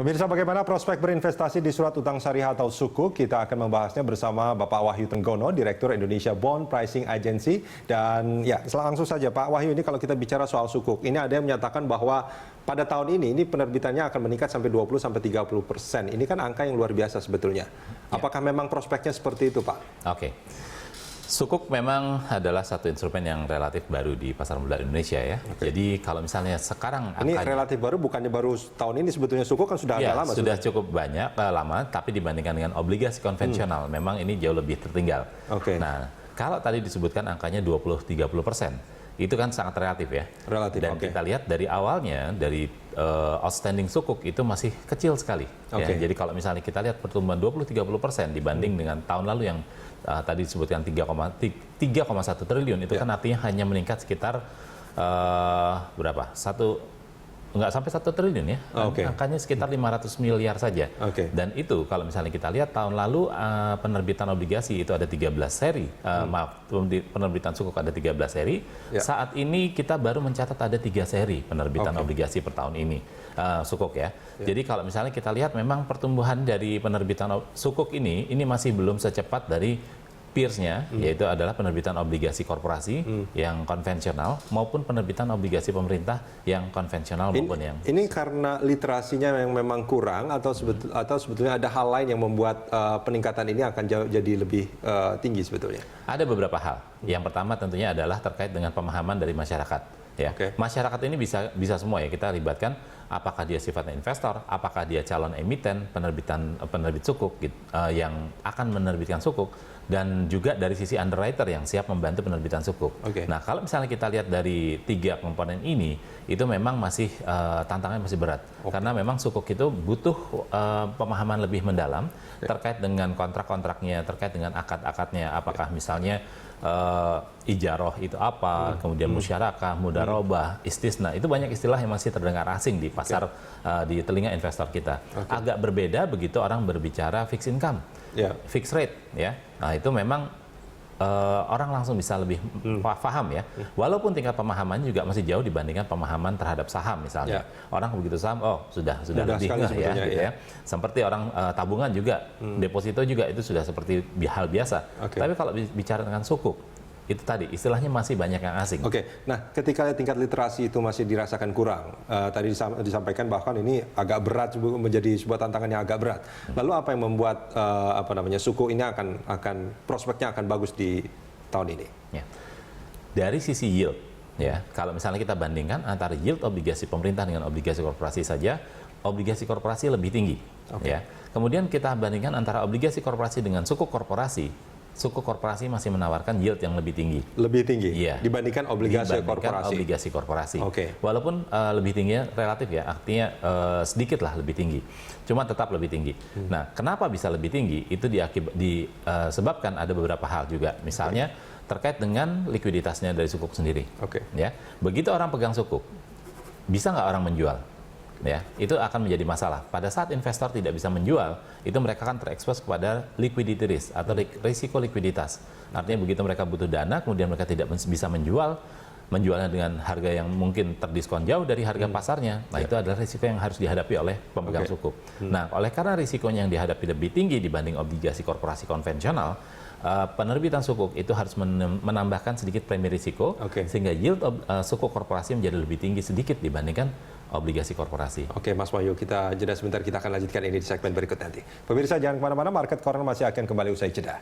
Pemirsa, bagaimana prospek berinvestasi di surat utang syariah atau Sukuk? Kita akan membahasnya bersama Bapak Wahyu Tenggono, Direktur Indonesia Bond Pricing Agency. Dan ya, langsung saja Pak Wahyu, ini kalau kita bicara soal Sukuk, ini ada yang menyatakan bahwa pada tahun ini penerbitannya akan meningkat sampai 20-30%. Ini kan angka yang luar biasa sebetulnya. Apakah memang prospeknya seperti itu, Pak? Oke. Sukuk memang adalah satu instrumen yang relatif baru di pasar modal Indonesia ya. Jadi kalau misalnya sekarang ini relatif baru, bukannya baru tahun ini sebetulnya Sukuk kan sudah agak lama. Sudah cukup banyak lama, tapi dibandingkan dengan obligasi konvensional memang ini jauh lebih tertinggal. Nah, kalau tadi disebutkan angkanya 20-30%. Itu kan sangat relatif ya. Dan kita lihat dari awalnya, dari outstanding Sukuk itu masih kecil sekali. Ya. Jadi kalau misalnya kita lihat pertumbuhan 20-30% dibanding dengan tahun lalu yang tadi disebutkan 3,1 triliun, itu kan artinya hanya meningkat sekitar berapa? Nggak sampai 1 triliun ya, angkanya sekitar 500 miliar saja. Dan itu kalau misalnya kita lihat tahun lalu penerbitan obligasi itu ada 13 seri, penerbitan Sukuk ada 13 seri. Saat ini kita baru mencatat ada 3 seri penerbitan obligasi per tahun ini, Sukuk ya. Jadi kalau misalnya kita lihat memang pertumbuhan dari penerbitan Sukuk ini masih belum secepat dari peers-nya, yaitu adalah penerbitan obligasi korporasi yang konvensional maupun penerbitan obligasi pemerintah yang konvensional maupun yang... Ini karena literasinya yang memang kurang atau sebetulnya ada hal lain yang membuat peningkatan ini akan jadi lebih tinggi sebetulnya? Ada beberapa hal. Yang pertama tentunya adalah terkait dengan pemahaman dari masyarakat. Ya. Masyarakat ini bisa semua ya, kita libatkan apakah dia sifatnya investor, apakah dia calon emiten, penerbit Sukuk yang akan menerbitkan Sukuk, dan juga dari sisi underwriter yang siap membantu penerbitan Sukuk. Nah, kalau misalnya kita lihat dari 3 komponen ini, itu memang masih tantangannya masih berat. Karena memang Sukuk itu butuh pemahaman lebih mendalam terkait dengan kontrak-kontraknya, terkait dengan akad-akadnya, apakah misalnya ijaroh itu apa, kemudian musyarakah, mudarobah, istisna, itu banyak istilah yang masih terdengar asing di pasar, di telinga investor kita. Agak berbeda begitu orang berbicara fixed income, fixed rate ya. Nah, itu memang orang langsung bisa lebih paham ya. Walaupun tingkat pemahamannya juga masih jauh dibandingkan pemahaman terhadap saham misalnya. Orang begitu saham, oh sudah lebih ya, gitu ya. Seperti orang tabungan juga, deposito juga itu sudah seperti hal biasa. Tapi kalau bicara dengan Sukuk, itu tadi istilahnya masih banyak yang asing. Nah ketika tingkat literasi itu masih dirasakan kurang, tadi disampaikan bahkan ini agak berat, menjadi sebuah tantangan yang agak berat. Lalu apa yang membuat Sukuk ini akan prospeknya akan bagus di tahun ini? Ya. Dari sisi yield, ya kalau misalnya kita bandingkan antara yield obligasi pemerintah dengan obligasi korporasi saja, obligasi korporasi lebih tinggi. Ya. Kemudian kita bandingkan antara obligasi korporasi dengan Sukuk korporasi. Sukuk korporasi masih menawarkan yield yang lebih tinggi. Lebih tinggi? Iya. Dibandingkan obligasi korporasi? Walaupun lebih tingginya relatif ya, artinya sedikit lah lebih tinggi. Cuma tetap lebih tinggi. Nah, kenapa bisa lebih tinggi? Itu disebabkan ada beberapa hal juga. Misalnya terkait dengan likuiditasnya dari Sukuk sendiri. Ya, begitu orang pegang Sukuk, bisa nggak orang menjual? Ya, itu akan menjadi masalah. Pada saat investor tidak bisa menjual, itu mereka akan terekspos kepada liquidity risk atau risiko likuiditas. Artinya begitu mereka butuh dana, kemudian mereka tidak bisa menjualnya dengan harga yang mungkin terdiskon jauh dari harga pasarnya. Nah, itu adalah risiko yang harus dihadapi oleh pemegang Sukuk. Nah, oleh karena risikonya yang dihadapi lebih tinggi dibanding obligasi korporasi konvensional, penerbitan Sukuk itu harus menambahkan sedikit premi risiko, sehingga yield Sukuk korporasi menjadi lebih tinggi sedikit dibandingkan obligasi korporasi. Mas Wahyu, kita jeda sebentar, kita akan lanjutkan ini di segmen berikut nanti. Pemirsa jangan kemana-mana, Market Corner masih akan kembali usai jeda.